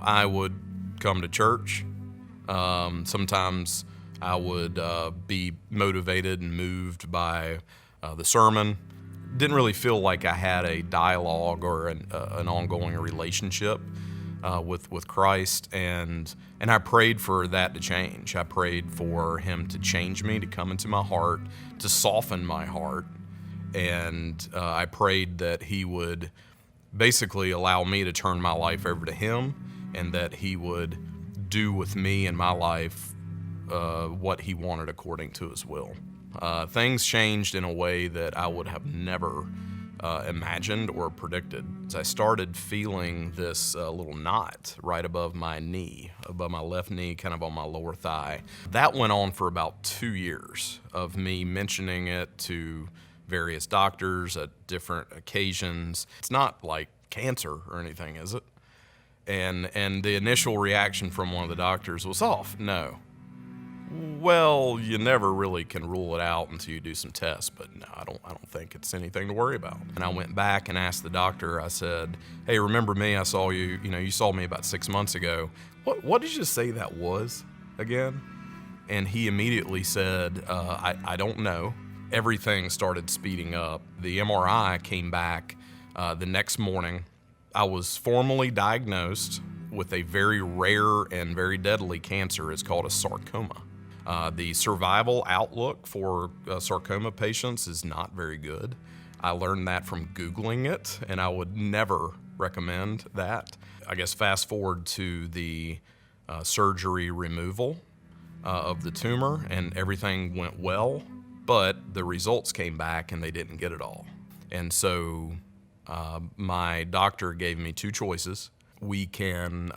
I would come to church. Sometimes I would be motivated and moved by the sermon. Didn't really feel like I had a dialogue or an ongoing relationship with Christ, and I prayed for that to change. I prayed for Him to change me, to come into my heart, to soften my heart, and I prayed that He would basically allow me to turn my life over to Him, and that He would do with me and my life what He wanted according to His will. Things changed in a way that I would have never imagined or predicted. As I started feeling this little knot right above my knee, above my left knee, kind of on my lower thigh. That went on for about 2 years of me mentioning it to various doctors at different occasions. It's not like cancer or anything, is it? And the initial reaction from one of the doctors was, no. Well, you never really can rule it out until you do some tests, but no, I don't think it's anything to worry about. And I went back and asked the doctor, I said, hey, remember me? I saw you, you saw me about 6 months ago. What did you say that was again? And he immediately said, I don't know. Everything started speeding up. The MRI came back the next morning. I was formally diagnosed with a very rare and very deadly cancer. It's called a sarcoma. The survival outlook for sarcoma patients is not very good. I learned that from Googling it, and I would never recommend that. I guess fast forward to the surgery removal of the tumor, and everything went well, but the results came back and they didn't get it all. And so my doctor gave me 2 choices. We can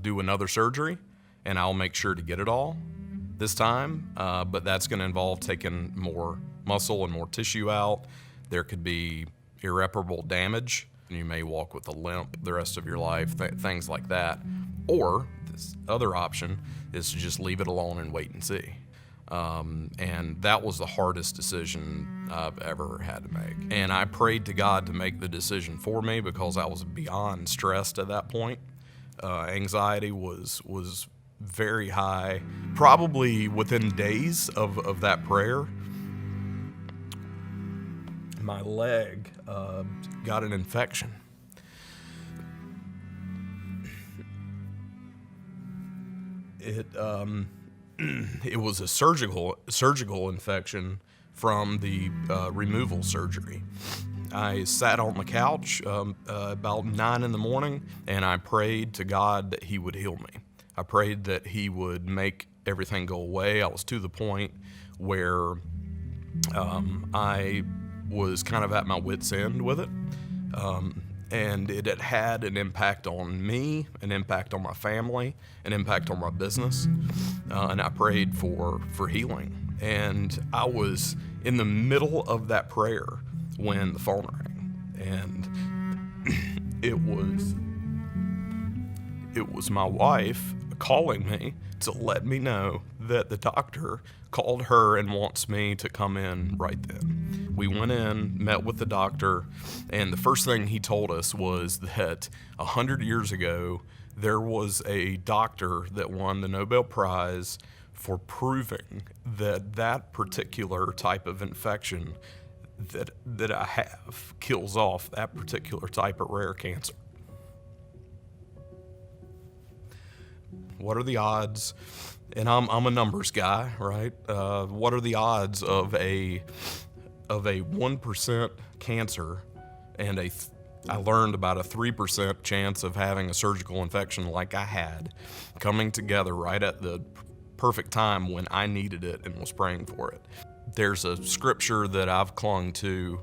do another surgery, and I'll make sure to get it all this time, but that's going to involve taking more muscle and more tissue out. There could be irreparable damage. You may walk with a limp the rest of your life, things like that. Or this other option is to just leave it alone and wait and see. And that was the hardest decision I've ever had to make. And I prayed to God to make the decision for me because I was beyond stressed at that point. Anxiety was very high. Probably within days of that prayer, my leg got an infection. It was a surgical infection from the removal surgery. I sat on the couch about 9 in the morning, and I prayed to God that He would heal me. I prayed that He would make everything go away. I was to the point where I was kind of at my wit's end with it. And it had had an impact on me, an impact on my family, an impact on my business. And I prayed for healing. And I was in the middle of that prayer when the phone rang. And it was my wife calling me to let me know that the doctor called her and wants me to come in right then. We went in, met with the doctor, and the first thing he told us was that 100 years ago, there was a doctor that won the Nobel Prize for proving that particular type of infection that I have kills off that particular type of rare cancer. What are the odds? And I'm a numbers guy, right? What are the odds of a 1% cancer and I learned about a 3% chance of having a surgical infection like I had coming together right at the perfect time when I needed it and was praying for it. There's a scripture that I've clung to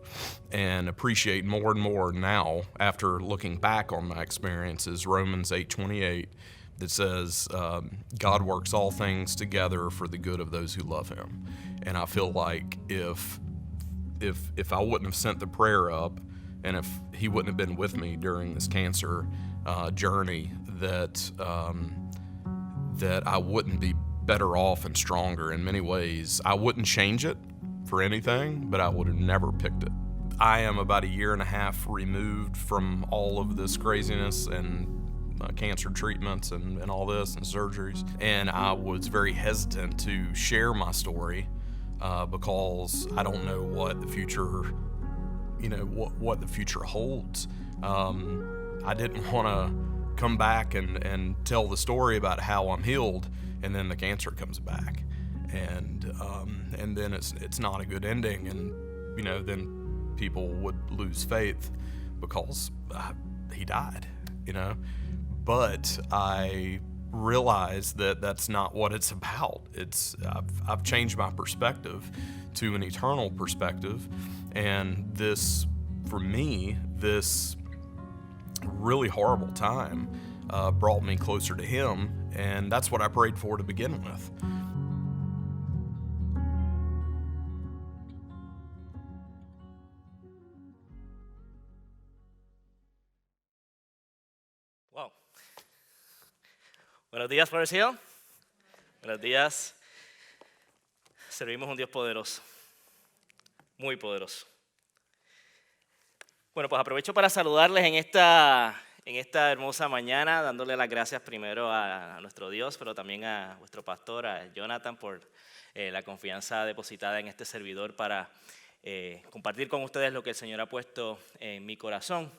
and appreciate more and more now after looking back on my experiences, Romans 8:28, that says, God works all things together for the good of those who love Him. And I feel like if I wouldn't have sent the prayer up, and if He wouldn't have been with me during this cancer journey, that I wouldn't be better off and stronger in many ways. I wouldn't change it for anything, but I would have never picked it. I am about 1.5 years removed from all of this craziness, and cancer treatments and all this and surgeries. And I was very hesitant to share my story because I don't know what the future, what the future holds. I didn't want to come back and tell the story about how I'm healed, and then the cancer comes back, and then it's not a good ending, and then people would lose faith because he died, But I realized that that's not what it's about. I've changed my perspective to an eternal perspective, and this, for me, this really horrible time brought me closer to him, and that's what I prayed for to begin with. Wow. Buenos días, Forest Hill. Buenos días. Servimos a un Dios poderoso, muy poderoso. Bueno, pues aprovecho para saludarles en esta hermosa mañana, dándole las gracias primero a nuestro Dios, pero también a vuestro pastor, a Jonathan, por la confianza depositada en este servidor para compartir con ustedes lo que el Señor ha puesto en mi corazón,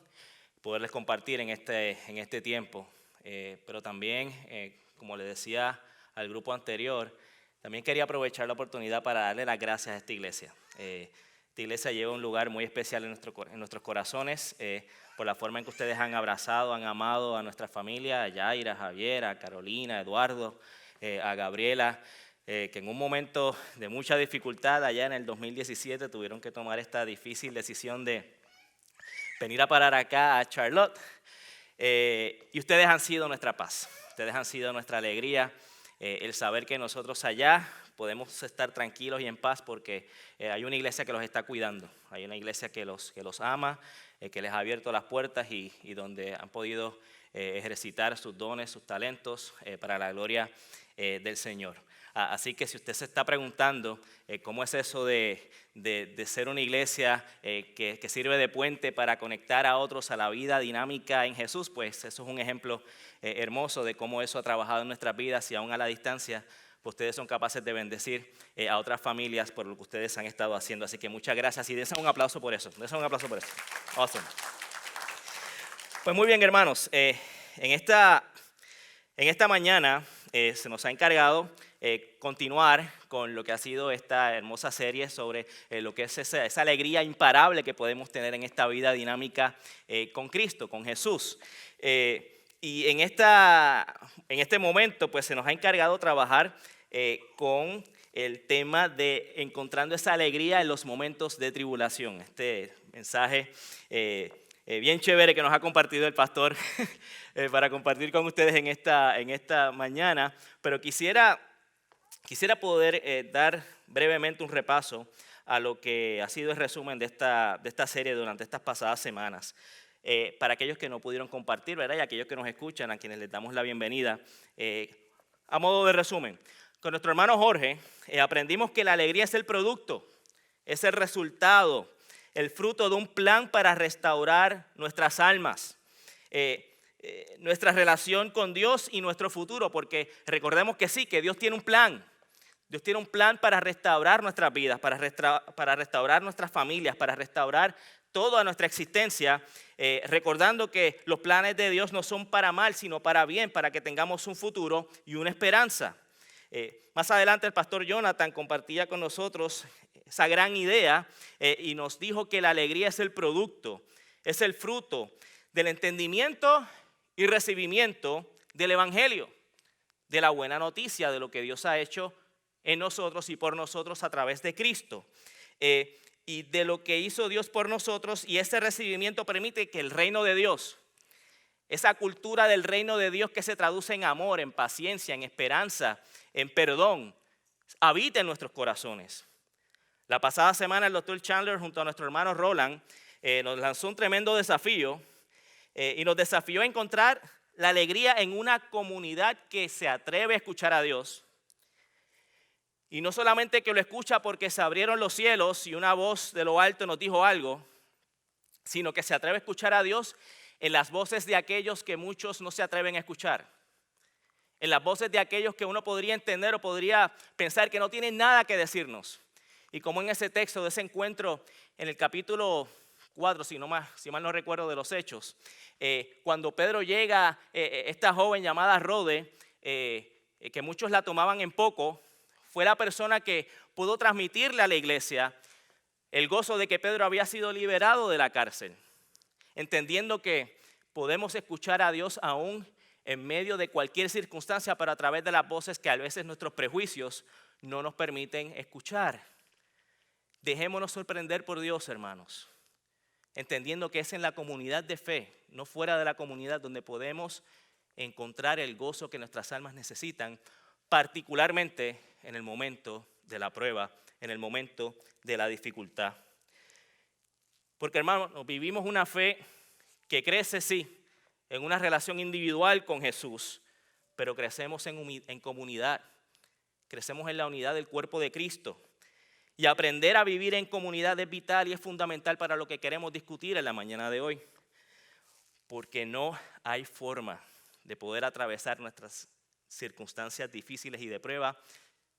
poderles compartir en este tiempo. Pero también, como les decía al grupo anterior, también quería aprovechar la oportunidad para darle las gracias a esta iglesia. Esta iglesia lleva un lugar muy especial en nuestros corazones por la forma en que ustedes han abrazado, han amado a nuestra familia, a Yaira, a Javier, a Carolina, a Eduardo, a Gabriela, que en un momento de mucha dificultad allá en el 2017 tuvieron que tomar esta difícil decisión de venir a parar acá a Charlotte. Y ustedes han sido nuestra paz, ustedes han sido nuestra alegría, el saber que nosotros allá podemos estar tranquilos y en paz porque hay una iglesia que los está cuidando, hay una iglesia que los ama, que les ha abierto las puertas y donde han podido ejercitar sus dones, sus talentos para la gloria del Señor. Así que si usted se está preguntando cómo es eso de ser una iglesia que sirve de puente para conectar a otros a la vida dinámica en Jesús, pues eso es un ejemplo hermoso de cómo eso ha trabajado en nuestras vidas y aún a la distancia, pues ustedes son capaces de bendecir a otras familias por lo que ustedes han estado haciendo. Así que muchas gracias y dense un aplauso por eso. Awesome. Pues muy bien, hermanos. En esta mañana se nos ha encargado continuar con lo que ha sido esta hermosa serie sobre lo que es esa alegría imparable que podemos tener en esta vida dinámica con Cristo, con Jesús. Y en este momento pues se nos ha encargado trabajar con el tema de encontrando esa alegría en los momentos de tribulación. Este mensaje bien chévere que nos ha compartido el pastor para compartir con ustedes en esta mañana, pero quisiera poder dar brevemente un repaso a lo que ha sido el resumen de esta serie durante estas pasadas semanas. Para aquellos que no pudieron compartir, ¿verdad? Y aquellos que nos escuchan, a quienes les damos la bienvenida. A modo de resumen, con nuestro hermano Jorge aprendimos que la alegría es el producto, es el resultado, el fruto de un plan para restaurar nuestras almas, nuestra relación con Dios y nuestro futuro, porque recordemos que sí, que Dios tiene un plan. Dios tiene un plan para restaurar nuestras vidas, para restaurar nuestras familias, para restaurar toda nuestra existencia, recordando que los planes de Dios no son para mal, sino para bien, para que tengamos un futuro y una esperanza. Más adelante el pastor Jonathan compartía con nosotros esa gran idea y nos dijo que la alegría es el producto, es el fruto del entendimiento y recibimiento del Evangelio, de la buena noticia de lo que Dios ha hecho en nosotros y por nosotros a través de Cristo. Y de lo que hizo Dios por nosotros, y ese recibimiento permite que el reino de Dios, esa cultura del reino de Dios que se traduce en amor, en paciencia, en esperanza, en perdón, habite en nuestros corazones. La pasada semana el doctor Chandler junto a nuestro hermano Roland nos lanzó un tremendo desafío y nos desafió a encontrar la alegría en una comunidad que se atreve a escuchar a Dios. Y no solamente que lo escucha porque se abrieron los cielos y una voz de lo alto nos dijo algo, sino que se atreve a escuchar a Dios en las voces de aquellos que muchos no se atreven a escuchar, en las voces de aquellos que uno podría entender o podría pensar que no tienen nada que decirnos. Y como en ese texto de ese encuentro en el capítulo 4, si mal no recuerdo, de los Hechos, cuando Pedro llega, esta joven llamada Rode, que muchos la tomaban en poco, fue la persona que pudo transmitirle a la iglesia el gozo de que Pedro había sido liberado de la cárcel, entendiendo que podemos escuchar a Dios aún en medio de cualquier circunstancia, pero a través de las voces que a veces nuestros prejuicios no nos permiten escuchar. Dejémonos sorprender por Dios, hermanos, entendiendo que es en la comunidad de fe, no fuera de la comunidad, donde podemos encontrar el gozo que nuestras almas necesitan, particularmente en el momento de la prueba, en el momento de la dificultad. Porque, hermanos, vivimos una fe que crece, sí, en una relación individual con Jesús, pero crecemos en comunidad, crecemos en la unidad del cuerpo de Cristo. Y aprender a vivir en comunidad es vital y es fundamental para lo que queremos discutir en la mañana de hoy. Porque no hay forma de poder atravesar nuestras circunstancias difíciles y de prueba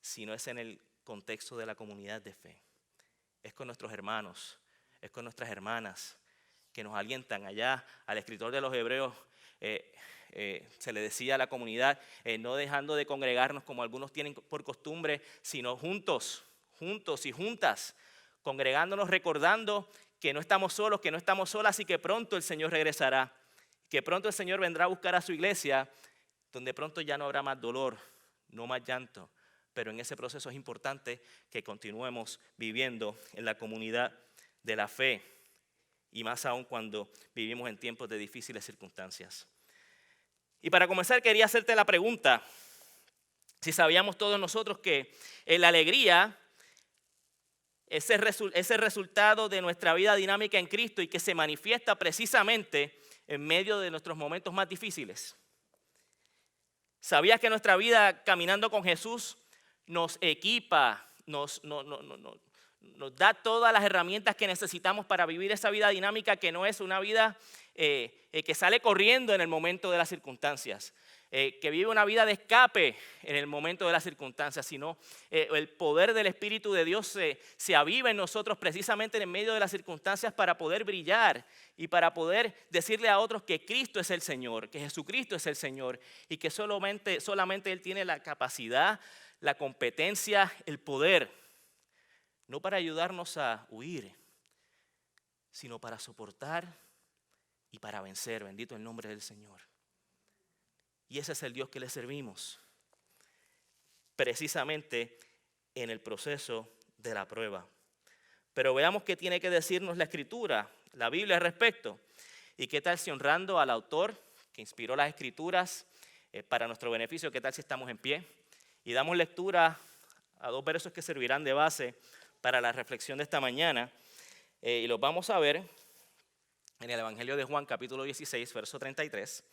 si no es en el contexto de la comunidad de fe. Es con nuestros hermanos, es con nuestras hermanas que nos alientan. Allá al escritor de los Hebreos se le decía a la comunidad, no dejando de congregarnos como algunos tienen por costumbre, sino juntos y juntas, congregándonos, recordando que no estamos solos, que no estamos solas y que pronto el Señor regresará, que pronto el Señor vendrá a buscar a su iglesia, donde pronto ya no habrá más dolor, no más llanto, pero en ese proceso es importante que continuemos viviendo en la comunidad de la fe, y más aún cuando vivimos en tiempos de difíciles circunstancias. Y para comenzar quería hacerte la pregunta, si sabíamos todos nosotros que la alegría ese resultado de nuestra vida dinámica en Cristo y que se manifiesta precisamente en medio de nuestros momentos más difíciles. ¿Sabías que nuestra vida caminando con Jesús nos equipa, nos da todas las herramientas que necesitamos para vivir esa vida dinámica que no es una vida que sale corriendo en el momento de las circunstancias? Que vive una vida de escape en el momento de las circunstancias, sino el poder del Espíritu de Dios se aviva en nosotros precisamente en medio de las circunstancias para poder brillar y para poder decirle a otros que Cristo es el Señor, que Jesucristo es el Señor y que solamente Él tiene la capacidad, la competencia, el poder, no para ayudarnos a huir, sino para soportar y para vencer. Bendito el nombre del Señor. Y ese es el Dios que le servimos, precisamente en el proceso de la prueba. Pero veamos qué tiene que decirnos la Escritura, la Biblia al respecto. Y qué tal si, honrando al autor que inspiró las Escrituras para nuestro beneficio, qué tal si estamos en pie y damos lectura a dos versos que servirán de base para la reflexión de esta mañana. Y los vamos a ver en el Evangelio de Juan, capítulo 16, verso 33.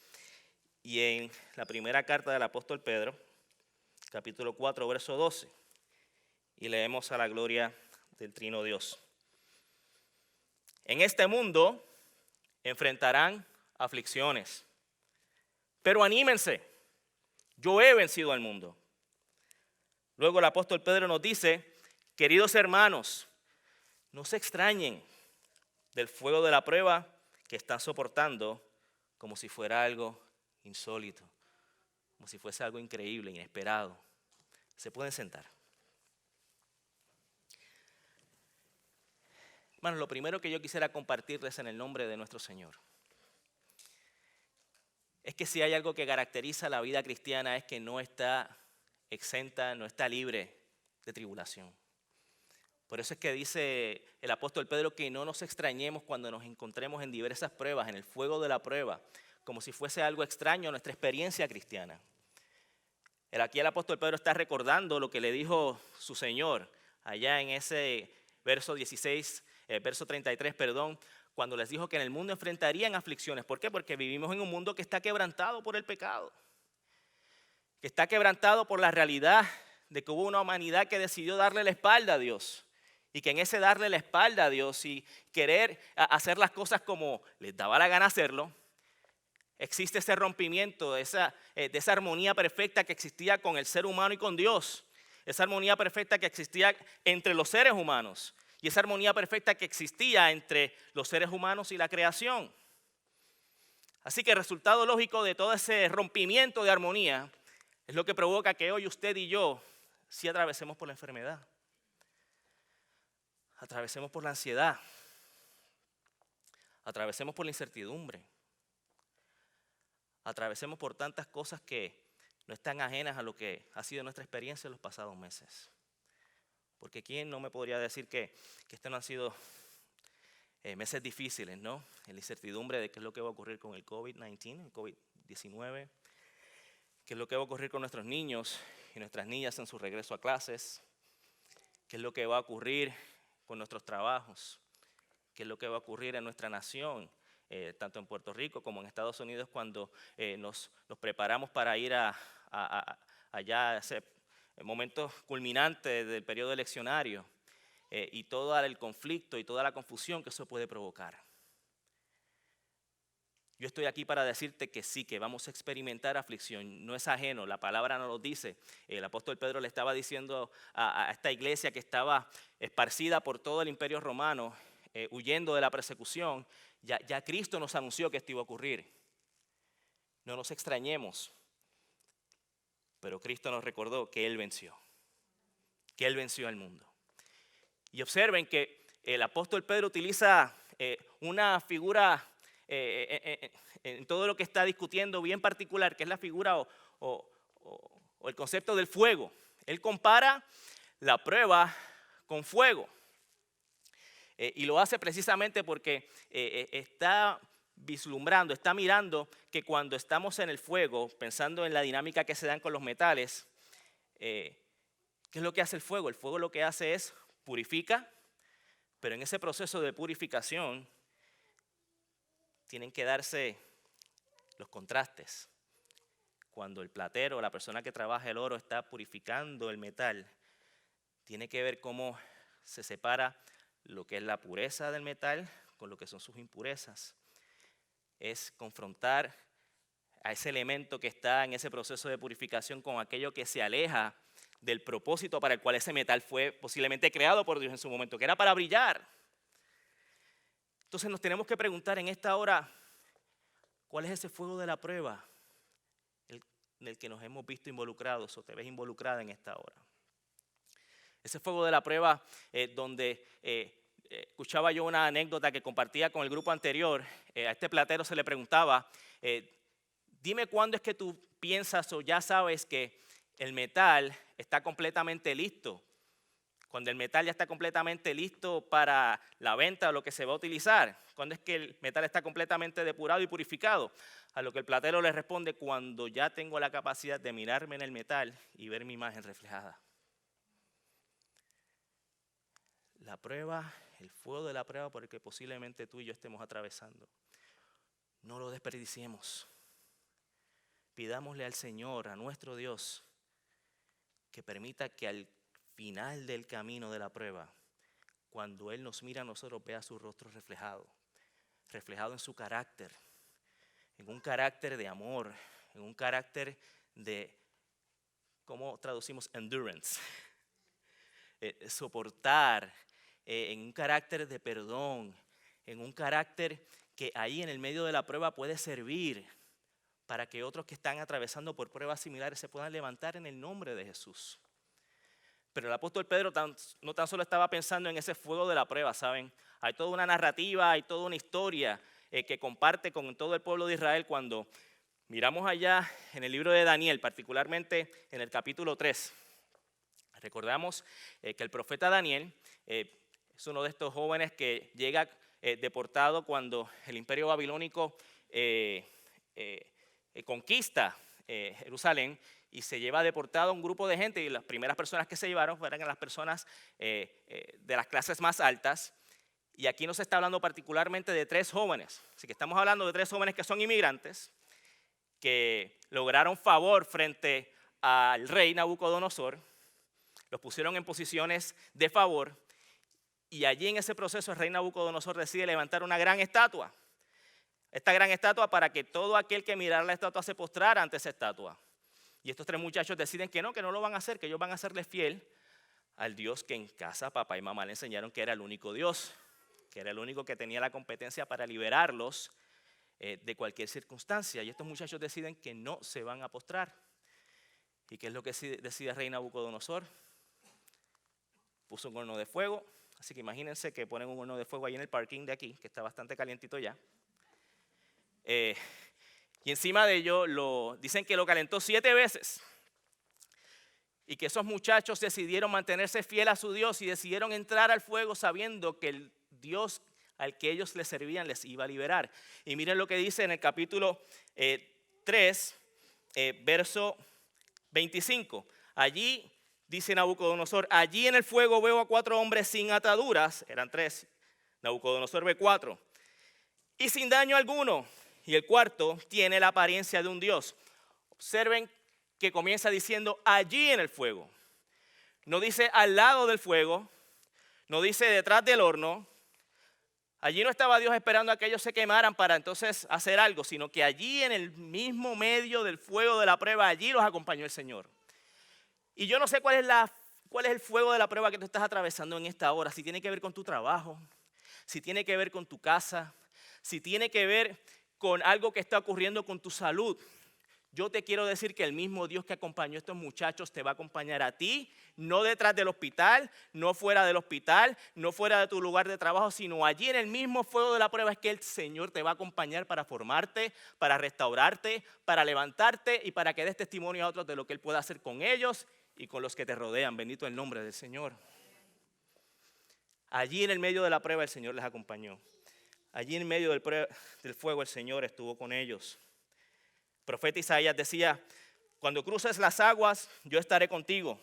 Y en la primera carta del apóstol Pedro, capítulo 4, verso 12. Y leemos a la gloria del Trino Dios. En este mundo enfrentarán aflicciones, pero anímense, yo he vencido al mundo. Luego el apóstol Pedro nos dice, queridos hermanos, no se extrañen del fuego de la prueba que están soportando como si fuera algo insólito, como si fuese algo increíble, inesperado. Se pueden sentar. Hermanos, lo primero que yo quisiera compartirles en el nombre de nuestro Señor es que si hay algo que caracteriza la vida cristiana es que no está exenta, no está libre de tribulación. Por eso es que dice el apóstol Pedro que no nos extrañemos cuando nos encontremos en diversas pruebas, en el fuego de la prueba, como si fuese algo extraño a nuestra experiencia cristiana. Aquí el apóstol Pedro está recordando lo que le dijo su Señor allá en ese verso 33, cuando les dijo que en el mundo enfrentarían aflicciones. ¿Por qué? Porque vivimos en un mundo que está quebrantado por el pecado, que está quebrantado por la realidad de que hubo una humanidad que decidió darle la espalda a Dios. Y que en ese darle la espalda a Dios y querer hacer las cosas como les daba la gana hacerlo, Existe ese rompimiento de esa armonía perfecta que existía con el ser humano y con Dios. Esa armonía perfecta que existía entre los seres humanos. Y esa armonía perfecta que existía entre los seres humanos y la creación. Así que el resultado lógico de todo ese rompimiento de armonía es lo que provoca que hoy usted y yo sí atravesemos por la enfermedad. Atravesemos por la ansiedad. Atravesemos por la incertidumbre. Atravesemos por tantas cosas que no están ajenas a lo que ha sido nuestra experiencia en los pasados meses. Porque ¿quién no me podría decir que estos no han sido meses difíciles, ¿no? En la incertidumbre de qué es lo que va a ocurrir con el COVID-19, el COVID-19, qué es lo que va a ocurrir con nuestros niños y nuestras niñas en su regreso a clases, qué es lo que va a ocurrir con nuestros trabajos, qué es lo que va a ocurrir en nuestra nación, tanto en Puerto Rico como en Estados Unidos, cuando nos preparamos para ir allá a ese momento culminante del periodo eleccionario y todo el conflicto y toda la confusión que eso puede provocar. Yo estoy aquí para decirte que sí, que vamos a experimentar aflicción, no es ajeno, la palabra nos lo dice. El apóstol Pedro le estaba diciendo a esta iglesia que estaba esparcida por todo el imperio romano, huyendo de la persecución, ya Cristo nos anunció que esto iba a ocurrir. No nos extrañemos, pero Cristo nos recordó que Él venció al mundo. Y observen que el apóstol Pedro utiliza una figura en todo lo que está discutiendo bien particular, que es la figura o el concepto del fuego. Él compara la prueba con fuego. Y lo hace precisamente porque está vislumbrando, está mirando que cuando estamos en el fuego, pensando en la dinámica que se dan con los metales, ¿qué es lo que hace el fuego? El fuego lo que hace es purifica, pero en ese proceso de purificación tienen que darse los contrastes. Cuando el platero, la persona que trabaja el oro, está purificando el metal, tiene que ver cómo se separa lo que es la pureza del metal con lo que son sus impurezas. Es confrontar a ese elemento que está en ese proceso de purificación con aquello que se aleja del propósito para el cual ese metal fue posiblemente creado por Dios en su momento, que era para brillar. Entonces nos tenemos que preguntar en esta hora, ¿cuál es ese fuego de la prueba en el que nos hemos visto involucrados o te ves involucrada en esta hora? Ese fuego de la prueba donde escuchaba yo una anécdota que compartía con el grupo anterior. A este platero se le preguntaba, dime cuándo es que tú piensas o ya sabes que el metal está completamente listo. Cuando el metal ya está completamente listo para la venta o lo que se va a utilizar. ¿Cuándo es que el metal está completamente depurado y purificado? A lo que el platero le responde, cuando ya tengo la capacidad de mirarme en el metal y ver mi imagen reflejada. La prueba, el fuego de la prueba por el que posiblemente tú y yo estemos atravesando. No lo desperdiciemos. Pidámosle al Señor, a nuestro Dios, que permita que al final del camino de la prueba, cuando Él nos mira a nosotros, vea su rostro reflejado en su carácter, en un carácter de amor, en un carácter de, ¿cómo traducimos? Endurance, soportar, en un carácter de perdón, en un carácter que ahí en el medio de la prueba puede servir para que otros que están atravesando por pruebas similares se puedan levantar en el nombre de Jesús. Pero el apóstol Pedro no tan solo estaba pensando en ese fuego de la prueba, ¿saben? Hay toda una narrativa, hay toda una historia que comparte con todo el pueblo de Israel cuando miramos allá en el libro de Daniel, particularmente en el capítulo 3. Recordamos que el profeta Daniel es uno de estos jóvenes que llega deportado cuando el imperio babilónico conquista Jerusalén y se lleva deportado a un grupo de gente, y las primeras personas que se llevaron fueron las personas de las clases más altas. Y aquí nos está hablando particularmente de 3 jóvenes. Así que estamos hablando de 3 jóvenes que son inmigrantes, que lograron favor frente al rey Nabucodonosor, los pusieron en posiciones de favor, y allí en ese proceso el rey Nabucodonosor decide levantar una gran estatua. esta gran estatua para que todo aquel que mirara la estatua se postrara ante esa estatua. Y estos 3 muchachos deciden que no lo van a hacer, que ellos van a serle fiel al Dios que en casa papá y mamá le enseñaron que era el único Dios, que era el único que tenía la competencia para liberarlos de cualquier circunstancia. Y estos muchachos deciden que no se van a postrar. ¿Y qué es lo que decide el rey Nabucodonosor? Puso un horno de fuego. Así que imagínense que ponen un horno de fuego ahí en el parking de aquí, que está bastante calientito ya. Y encima de ello dicen que lo calentó 7 veces. Y que esos muchachos decidieron mantenerse fiel a su Dios y decidieron entrar al fuego sabiendo que el Dios al que ellos le servían les iba a liberar. Y miren lo que dice en el capítulo 3, verso 25. Allí dice Nabucodonosor, allí en el fuego veo a 4 hombres sin ataduras, eran 3, Nabucodonosor ve 4, y sin daño alguno, y el cuarto tiene la apariencia de un dios. Observen que comienza diciendo allí en el fuego, no dice al lado del fuego, no dice detrás del horno. Allí no estaba Dios esperando a que ellos se quemaran para entonces hacer algo, sino que allí en el mismo medio del fuego de la prueba, allí los acompañó el Señor. Y yo no sé cuál es el fuego de la prueba que tú estás atravesando en esta hora. Si tiene que ver con tu trabajo, si tiene que ver con tu casa, si tiene que ver con algo que está ocurriendo con tu salud. Yo te quiero decir que el mismo Dios que acompañó a estos muchachos te va a acompañar a ti, no detrás del hospital, no fuera del hospital, no fuera de tu lugar de trabajo, sino allí en el mismo fuego de la prueba es que el Señor te va a acompañar para formarte, para restaurarte, para levantarte y para que des testimonio a otros de lo que Él pueda hacer con ellos y con los que te rodean. Bendito el nombre del Señor. Allí en el medio de la prueba el Señor les acompañó. Allí en medio del fuego el Señor estuvo con ellos. El profeta Isaías decía, cuando cruces las aguas, yo estaré contigo.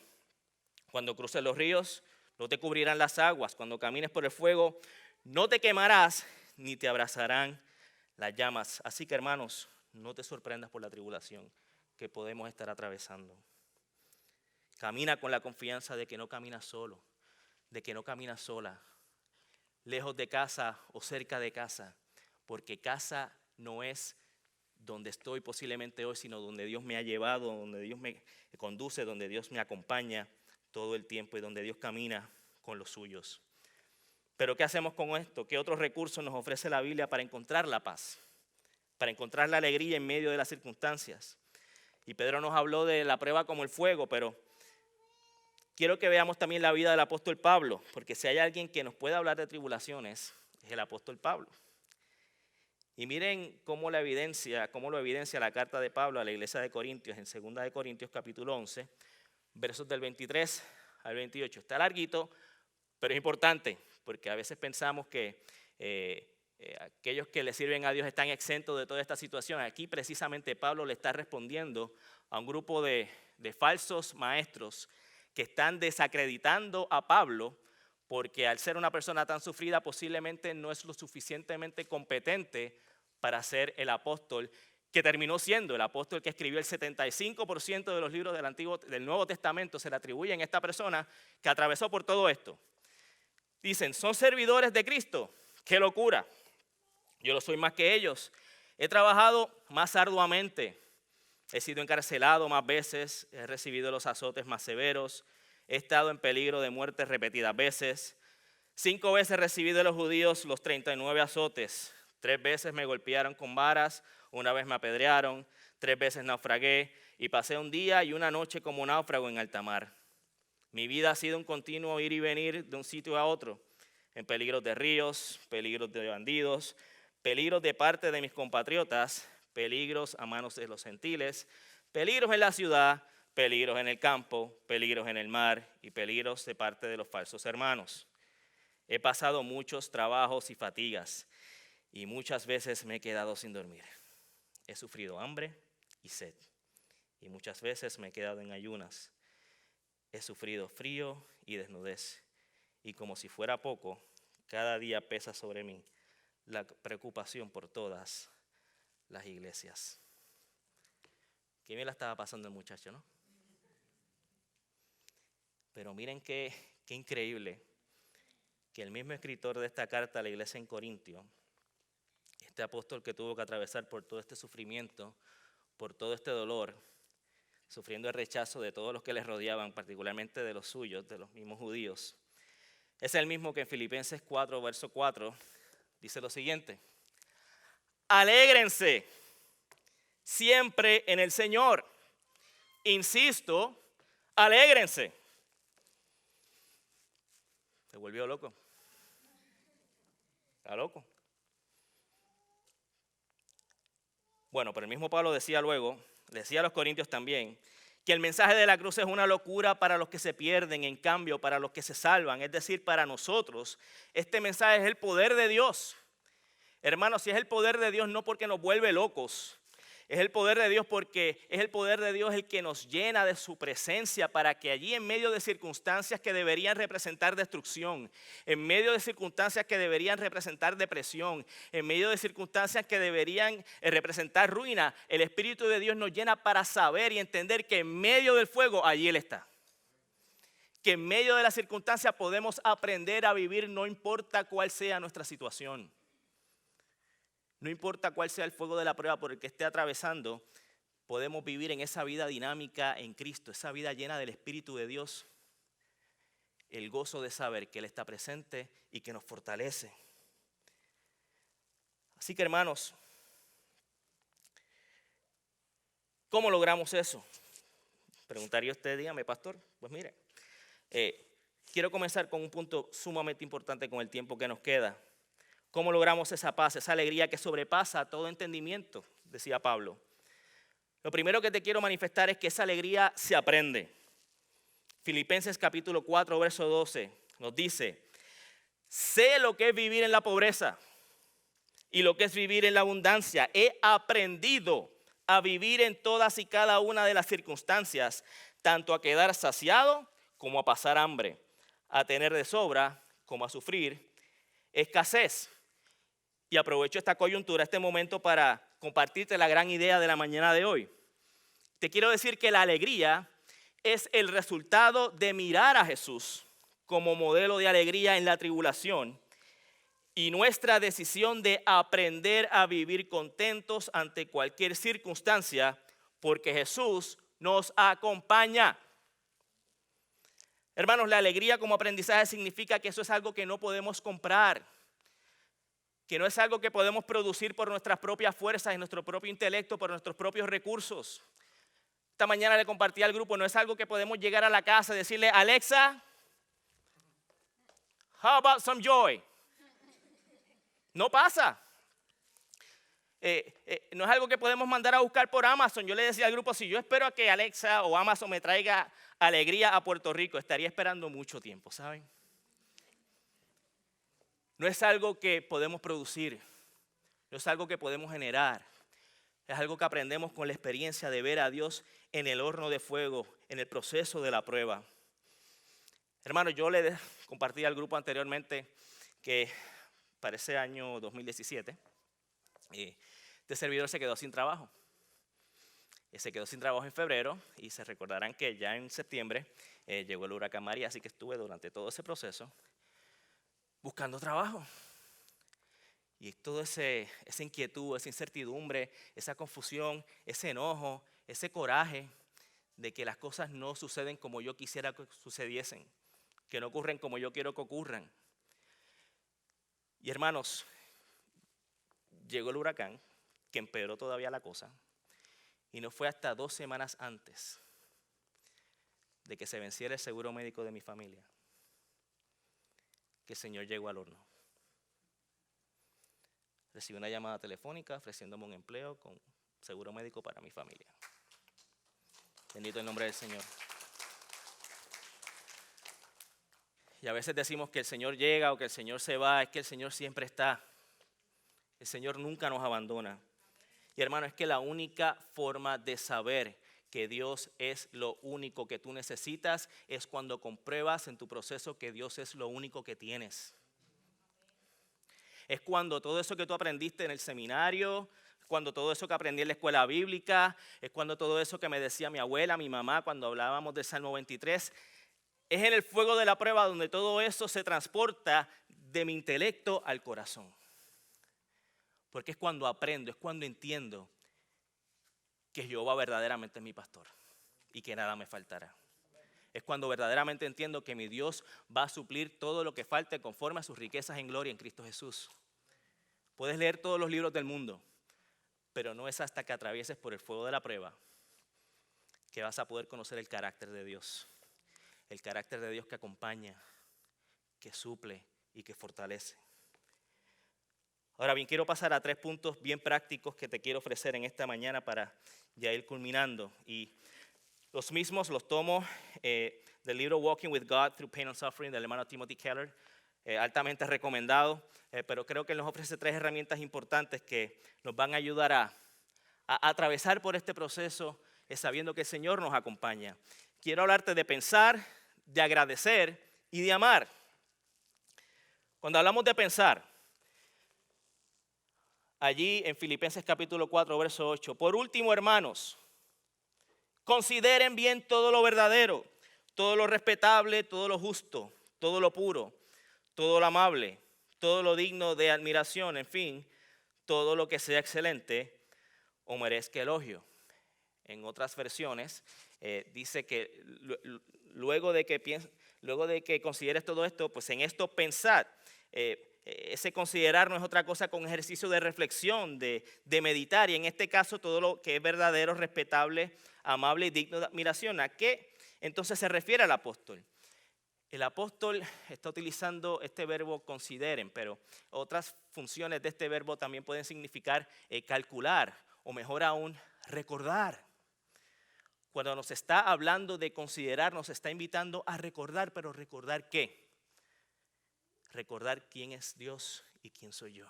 Cuando cruces los ríos, no te cubrirán las aguas. Cuando camines por el fuego, no te quemarás, ni te abrazarán las llamas. Así que, hermanos, no te sorprendas por la tribulación que podemos estar atravesando. Camina con la confianza de que no caminas solo, de que no caminas sola, lejos de casa o cerca de casa, porque casa no es donde estoy posiblemente hoy, sino donde Dios me ha llevado, donde Dios me conduce, donde Dios me acompaña todo el tiempo y donde Dios camina con los suyos. Pero ¿qué hacemos con esto? ¿Qué otros recursos nos ofrece la Biblia para encontrar la paz? Para encontrar la alegría en medio de las circunstancias. Y Pedro nos habló de la prueba como el fuego, pero quiero que veamos también la vida del apóstol Pablo, porque si hay alguien que nos puede hablar de tribulaciones, es el apóstol Pablo. Y miren cómo lo evidencia la carta de Pablo a la iglesia de Corintios, en 2 de Corintios capítulo 11, versos del 23 al 28. Está larguito, pero es importante, porque a veces pensamos que aquellos que le sirven a Dios están exentos de toda esta situación. Aquí precisamente Pablo le está respondiendo a un grupo de falsos maestros que están desacreditando a Pablo, porque al ser una persona tan sufrida posiblemente no es lo suficientemente competente para ser el apóstol que terminó siendo. El apóstol que escribió el 75% de los libros del Nuevo Testamento se le atribuyen a esta persona que atravesó por todo esto. Dicen, son servidores de Cristo. ¡Qué locura! Yo lo soy más que ellos. He trabajado más arduamente. He sido encarcelado más veces. He recibido los azotes más severos. He estado en peligro de muerte repetidas veces. 5 veces recibí de los judíos los 39 azotes. 3 veces me golpearon con varas. 1 vez me apedrearon. 3 veces naufragué. Y pasé un día y una noche como náufrago en alta mar. Mi vida ha sido un continuo ir y venir de un sitio a otro. En peligros de ríos, peligros de bandidos, peligros de parte de mis compatriotas, peligros a manos de los gentiles, peligros en la ciudad, peligros en el campo, peligros en el mar y peligros de parte de los falsos hermanos. He pasado muchos trabajos y fatigas y muchas veces me he quedado sin dormir. He sufrido hambre y sed y muchas veces me he quedado en ayunas. He sufrido frío y desnudez y como si fuera poco, cada día pesa sobre mí la preocupación por todas las iglesias. Qué bien la estaba pasando el muchacho, ¿no? Pero miren qué increíble que el mismo escritor de esta carta a la iglesia en Corintio, este apóstol que tuvo que atravesar por todo este sufrimiento, por todo este dolor, sufriendo el rechazo de todos los que les rodeaban, particularmente de los suyos, de los mismos judíos. Es el mismo que en Filipenses 4, verso 4, dice lo siguiente: alégrense siempre en el Señor. Insisto, alégrense. Se volvió loco. Está loco. Bueno, pero el mismo Pablo decía luego, decía a los corintios también, que el mensaje de la cruz es una locura para los que se pierden, en cambio para los que se salvan, es decir, para nosotros, este mensaje es el poder de Dios. Hermanos, si es el poder de Dios no porque nos vuelve locos, es el poder de Dios porque es el poder de Dios el que nos llena de su presencia para que allí en medio de circunstancias que deberían representar destrucción, en medio de circunstancias que deberían representar depresión, en medio de circunstancias que deberían representar ruina, el Espíritu de Dios nos llena para saber y entender que en medio del fuego allí Él está. Que en medio de la circunstancia podemos aprender a vivir no importa cuál sea nuestra situación. No importa cuál sea el fuego de la prueba por el que esté atravesando, podemos vivir en esa vida dinámica en Cristo, esa vida llena del Espíritu de Dios, el gozo de saber que Él está presente y que nos fortalece. Así que hermanos, ¿cómo logramos eso? Preguntaría usted, dígame, pastor. Pues mire, quiero comenzar con un punto sumamente importante con el tiempo que nos queda. ¿Cómo logramos esa paz, esa alegría que sobrepasa todo entendimiento? Decía Pablo. Lo primero que te quiero manifestar es que esa alegría se aprende. Filipenses capítulo 4, verso 12 nos dice: sé lo que es vivir en la pobreza y lo que es vivir en la abundancia. He aprendido a vivir en todas y cada una de las circunstancias, tanto a quedar saciado como a pasar hambre, a tener de sobra como a sufrir escasez. Y aprovecho esta coyuntura, este momento para compartirte la gran idea de la mañana de hoy. Te quiero decir que la alegría es el resultado de mirar a Jesús como modelo de alegría en la tribulación y nuestra decisión de aprender a vivir contentos ante cualquier circunstancia porque Jesús nos acompaña. Hermanos, la alegría como aprendizaje significa que eso es algo que no podemos comprar, que no es algo que podemos producir por nuestras propias fuerzas y nuestro propio intelecto, por nuestros propios recursos. Esta mañana le compartí al grupo, no es algo que podemos llegar a la casa y decirle: Alexa, how about some joy? No pasa. No es algo que podemos mandar a buscar por Amazon. Yo le decía al grupo, si yo espero a que Alexa o Amazon me traiga alegría a Puerto Rico, estaría esperando mucho tiempo, ¿saben? No es algo que podemos producir, no es algo que podemos generar. Es algo que aprendemos con la experiencia de ver a Dios en el horno de fuego, en el proceso de la prueba. Hermano, yo le compartí al grupo anteriormente que para ese año 2017, este servidor se quedó sin trabajo. Se quedó sin trabajo en febrero y se recordarán que ya en septiembre llegó el huracán María, así que estuve durante todo ese proceso buscando trabajo. Y toda esa inquietud, esa incertidumbre, esa confusión, ese enojo, ese coraje de que las cosas no suceden como yo quisiera que sucediesen, que no ocurren como yo quiero que ocurran. Y hermanos, llegó el huracán, que empeoró todavía la cosa, y no fue hasta 2 semanas antes de que se venciera el seguro médico de mi familia que el Señor llegó al horno. Recibí una llamada telefónica ofreciéndome un empleo con seguro médico para mi familia. Bendito el nombre del Señor. Y a veces decimos que el Señor llega o que el Señor se va, es que el Señor siempre está. El Señor nunca nos abandona. Y hermano, es que la única forma de saber que Dios es lo único que tú necesitas es cuando compruebas en tu proceso que Dios es lo único que tienes. Es cuando todo eso que tú aprendiste en el seminario, cuando todo eso que aprendí en la escuela bíblica, es cuando todo eso que me decía mi abuela, mi mamá, cuando hablábamos del Salmo 23, es en el fuego de la prueba donde todo eso se transporta de mi intelecto al corazón. Porque es cuando aprendo, es cuando entiendo que Jehová verdaderamente es mi pastor y que nada me faltará. Es cuando verdaderamente entiendo que mi Dios va a suplir todo lo que falte conforme a sus riquezas en gloria en Cristo Jesús. Puedes leer todos los libros del mundo, pero no es hasta que atravieses por el fuego de la prueba que vas a poder conocer el carácter de Dios. El carácter de Dios que acompaña, que suple y que fortalece. Ahora bien, quiero pasar a 3 puntos bien prácticos que te quiero ofrecer en esta mañana para ya ir culminando. Y los mismos los tomo del libro Walking with God Through Pain and Suffering del hermano Timothy Keller, altamente recomendado, pero creo que nos ofrece 3 herramientas importantes que nos van a ayudar a atravesar por este proceso sabiendo que el Señor nos acompaña. Quiero hablarte de pensar, de agradecer y de amar. Cuando hablamos de pensar, allí en Filipenses capítulo 4, verso 8, por último, hermanos, consideren bien todo lo verdadero, todo lo respetable, todo lo justo, todo lo puro, todo lo amable, todo lo digno de admiración, en fin, todo lo que sea excelente o merezca elogio. En otras versiones dice que luego de que consideres todo esto, pues en esto pensad. Ese considerar no es otra cosa que un ejercicio de reflexión, de meditar, y en este caso todo lo que es verdadero, respetable, amable y digno de admiración. ¿A qué entonces se refiere el apóstol? El apóstol está utilizando este verbo consideren, pero otras funciones de este verbo también pueden significar calcular, o mejor aún, recordar. Cuando nos está hablando de considerar, nos está invitando a recordar, pero ¿recordar qué? Recordar quién es Dios y quién soy yo.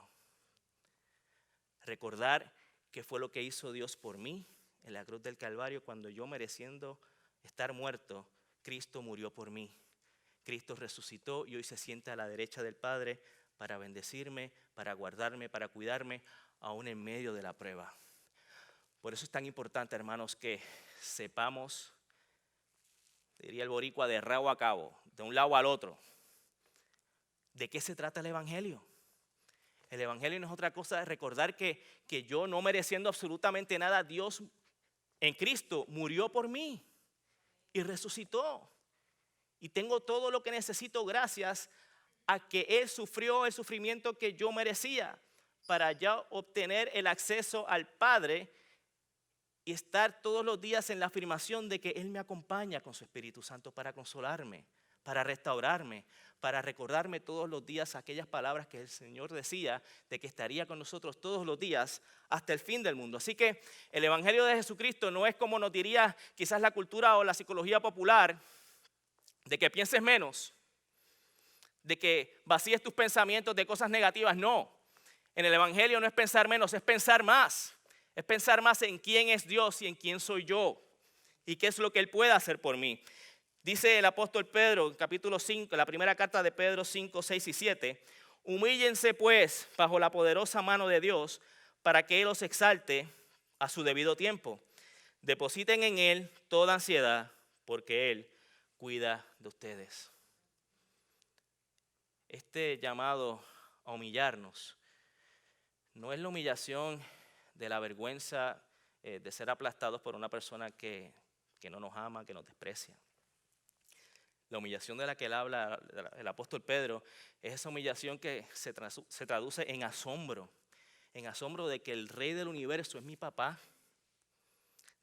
Recordar qué fue lo que hizo Dios por mí en la cruz del Calvario cuando yo, mereciendo estar muerto, Cristo murió por mí. Cristo resucitó y hoy se sienta a la derecha del Padre para bendecirme, para guardarme, para cuidarme, aún en medio de la prueba. Por eso es tan importante, hermanos, que sepamos, diría el boricua, de rabo a cabo, de un lado al otro, ¿de qué se trata el Evangelio? El Evangelio no es otra cosa de recordar que yo, no mereciendo absolutamente nada, Dios en Cristo murió por mí y resucitó. Y tengo todo lo que necesito gracias a que Él sufrió el sufrimiento que yo merecía para ya obtener el acceso al Padre y estar todos los días en la afirmación de que Él me acompaña con su Espíritu Santo para consolarme, para restaurarme, para recordarme todos los días aquellas palabras que el Señor decía de que estaría con nosotros todos los días hasta el fin del mundo. Así que el Evangelio de Jesucristo no es como nos diría quizás la cultura o la psicología popular, de que pienses menos, de que vacíes tus pensamientos de cosas negativas. No, en el Evangelio no es pensar menos, es pensar más. Es pensar más en quién es Dios y en quién soy yo y qué es lo que Él puede hacer por mí. Dice el apóstol Pedro en capítulo 5, la primera carta de Pedro 5, 6 y 7, humíllense pues bajo la poderosa mano de Dios para que Él os exalte a su debido tiempo. Depositen en Él toda ansiedad porque Él cuida de ustedes. Este llamado a humillarnos no es la humillación de la vergüenza de ser aplastados por una persona que no nos ama, que nos desprecia. La humillación de la que él habla el apóstol Pedro es esa humillación que se traduce en asombro de que el Rey del universo es mi papá,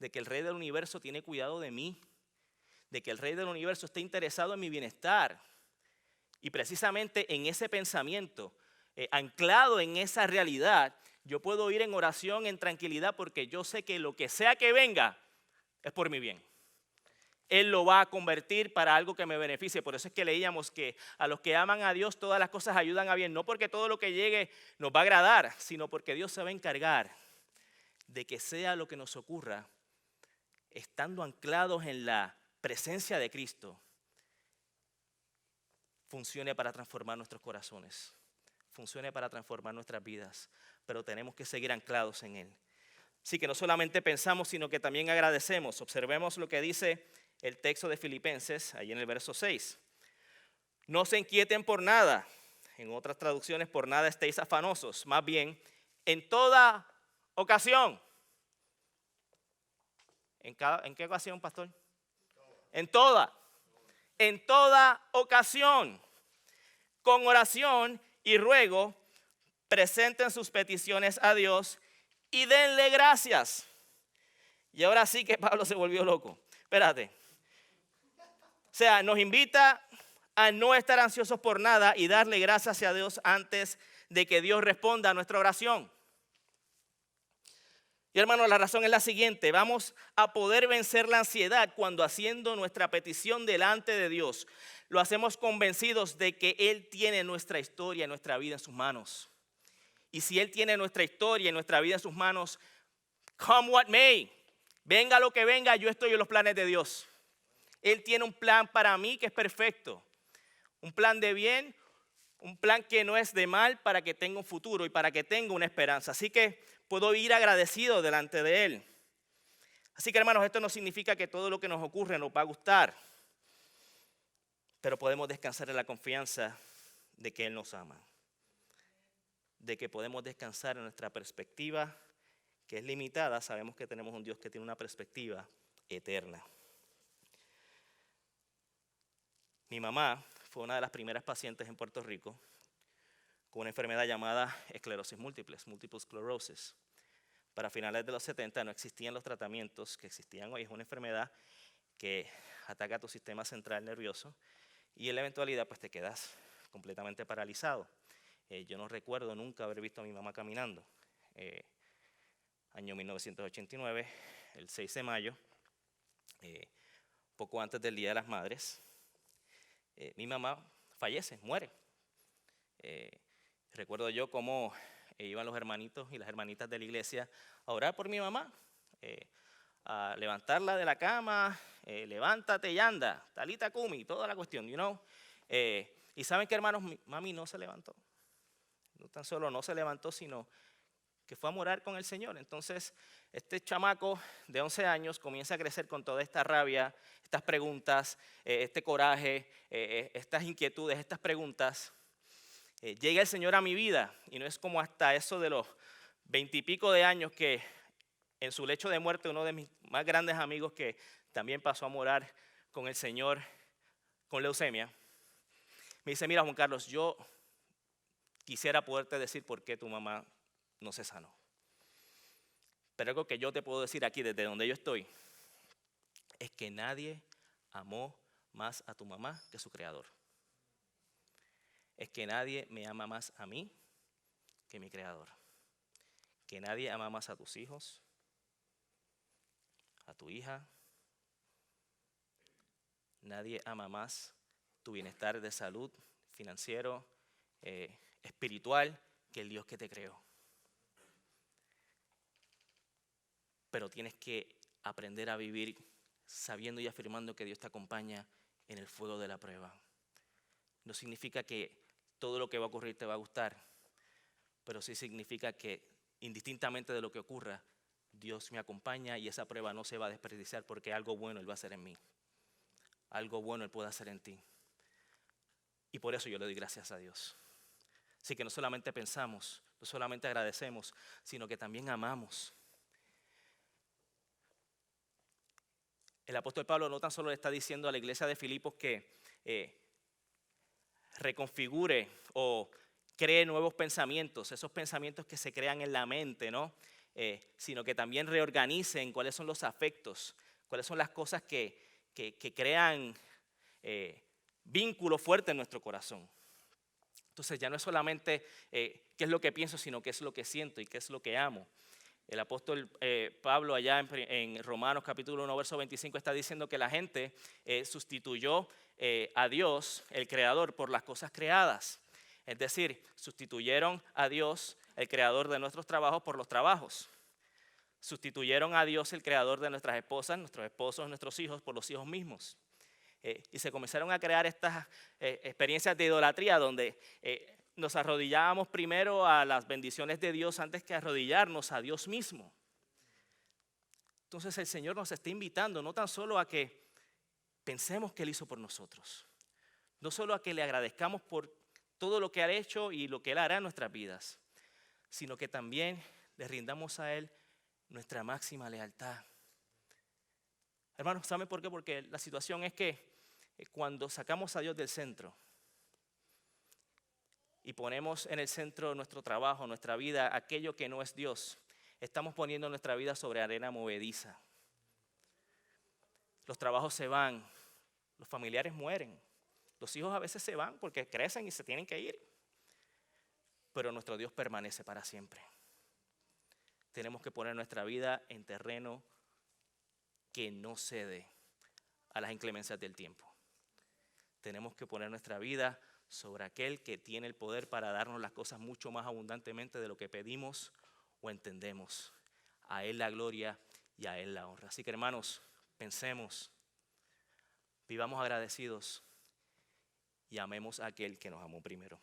de que el Rey del universo tiene cuidado de mí, de que el Rey del universo está interesado en mi bienestar. Y precisamente en ese pensamiento, anclado en esa realidad, yo puedo ir en oración, en tranquilidad, porque yo sé que lo que sea que venga es por mi bien. Él lo va a convertir para algo que me beneficie. Por eso es que leíamos que a los que aman a Dios todas las cosas ayudan a bien. No porque todo lo que llegue nos va a agradar, sino porque Dios se va a encargar de que sea lo que nos ocurra, estando anclados en la presencia de Cristo, funcione para transformar nuestros corazones, funcione para transformar nuestras vidas, pero tenemos que seguir anclados en Él. Así que no solamente pensamos, sino que también agradecemos. Observemos lo que dice el texto de Filipenses, ahí en el verso 6. No se inquieten por nada, en otras traducciones, por nada estéis afanosos, más bien en toda ocasión. ¿En qué ocasión, pastor? En toda ocasión, con oración y ruego, presenten sus peticiones a Dios y denle gracias. Y ahora sí que Pablo se volvió loco. Espérate. O sea, nos invita a no estar ansiosos por nada y darle gracias a Dios antes de que Dios responda a nuestra oración. Y hermanos, la razón es la siguiente: vamos a poder vencer la ansiedad cuando, haciendo nuestra petición delante de Dios, lo hacemos convencidos de que Él tiene nuestra historia y nuestra vida en sus manos. Y si Él tiene nuestra historia y nuestra vida en sus manos, come what may, venga lo que venga, yo estoy en los planes de Dios. Él tiene un plan para mí que es perfecto, un plan de bien, un plan que no es de mal, para que tenga un futuro y para que tenga una esperanza. Así que puedo ir agradecido delante de Él. Así que, hermanos, esto no significa que todo lo que nos ocurre nos va a gustar, pero podemos descansar en la confianza de que Él nos ama, de que podemos descansar en nuestra perspectiva, que es limitada. Sabemos que tenemos un Dios que tiene una perspectiva eterna. Mi mamá fue una de las primeras pacientes en Puerto Rico con una enfermedad llamada esclerosis múltiple, multiple sclerosis. Para finales de los 70 no existían los tratamientos que existían hoy. Es una enfermedad que ataca tu sistema central nervioso y en la eventualidad pues te quedas completamente paralizado. Yo no recuerdo nunca haber visto a mi mamá caminando. Año 1989, el 6 de mayo, poco antes del Día de las Madres, mi mamá fallece, muere. Recuerdo yo cómo iban los hermanitos y las hermanitas de la iglesia a orar por mi mamá, a levantarla de la cama, levántate y anda, talita kumi, toda la cuestión, you know. Y saben que, hermanos, mami no se levantó. No tan solo no se levantó, sino que fue a morar con el Señor. Entonces, este chamaco de 11 años comienza a crecer con toda esta rabia, estas preguntas, este coraje, estas inquietudes, estas preguntas. Llega el Señor a mi vida y no es como hasta eso de los 20 y pico de años que en su lecho de muerte uno de mis más grandes amigos, que también pasó a morar con el Señor con leucemia, me dice: mira, Juan Carlos, yo quisiera poderte decir por qué tu mamá no se sanó. Pero algo que yo te puedo decir aquí desde donde yo estoy es que nadie amó más a tu mamá que su creador. Es que nadie me ama más a mí que mi creador. Que nadie ama más a tus hijos, a tu hija. Nadie ama más tu bienestar de salud, financiero, espiritual, que el Dios que te creó. Pero tienes que aprender a vivir sabiendo y afirmando que Dios te acompaña en el fuego de la prueba. No significa que todo lo que va a ocurrir te va a gustar, pero sí significa que indistintamente de lo que ocurra, Dios me acompaña y esa prueba no se va a desperdiciar, porque algo bueno Él va a hacer en mí. Algo bueno Él puede hacer en ti. Y por eso yo le doy gracias a Dios. Así que no solamente pensamos, no solamente agradecemos, sino que también amamos. El apóstol Pablo no tan solo le está diciendo a la iglesia de Filipos que reconfigure o cree nuevos pensamientos, esos pensamientos que se crean en la mente, ¿no? Sino que también reorganicen cuáles son los afectos, cuáles son las cosas que crean vínculos fuertes en nuestro corazón. Entonces ya no es solamente qué es lo que pienso, sino qué es lo que siento y qué es lo que amo. El apóstol Pablo allá en Romanos capítulo 1, verso 25 está diciendo que la gente sustituyó a Dios, el creador, por las cosas creadas. Es decir, sustituyeron a Dios, el creador de nuestros trabajos, por los trabajos. Sustituyeron a Dios, el creador de nuestras esposas, nuestros esposos, nuestros hijos, por los hijos mismos. Y se comenzaron a crear estas experiencias de idolatría donde nos arrodillábamos primero a las bendiciones de Dios antes que arrodillarnos a Dios mismo. Entonces el Señor nos está invitando no tan solo a que pensemos que Él hizo por nosotros, no solo a que le agradezcamos por todo lo que ha hecho y lo que Él hará en nuestras vidas, sino que también le rindamos a Él nuestra máxima lealtad. Hermanos, ¿saben por qué? Porque la situación es que cuando sacamos a Dios del centro y ponemos en el centro nuestro trabajo, nuestra vida, aquello que no es Dios, estamos poniendo nuestra vida sobre arena movediza. Los trabajos se van, los familiares mueren, los hijos a veces se van porque crecen y se tienen que ir, pero nuestro Dios permanece para siempre. Tenemos que poner nuestra vida en terreno que no cede a las inclemencias del tiempo. Tenemos que poner nuestra vida sobre aquel que tiene el poder para darnos las cosas mucho más abundantemente de lo que pedimos o entendemos. A Él la gloria y a Él la honra. Así que, hermanos, pensemos, vivamos agradecidos y amemos a aquel que nos amó primero.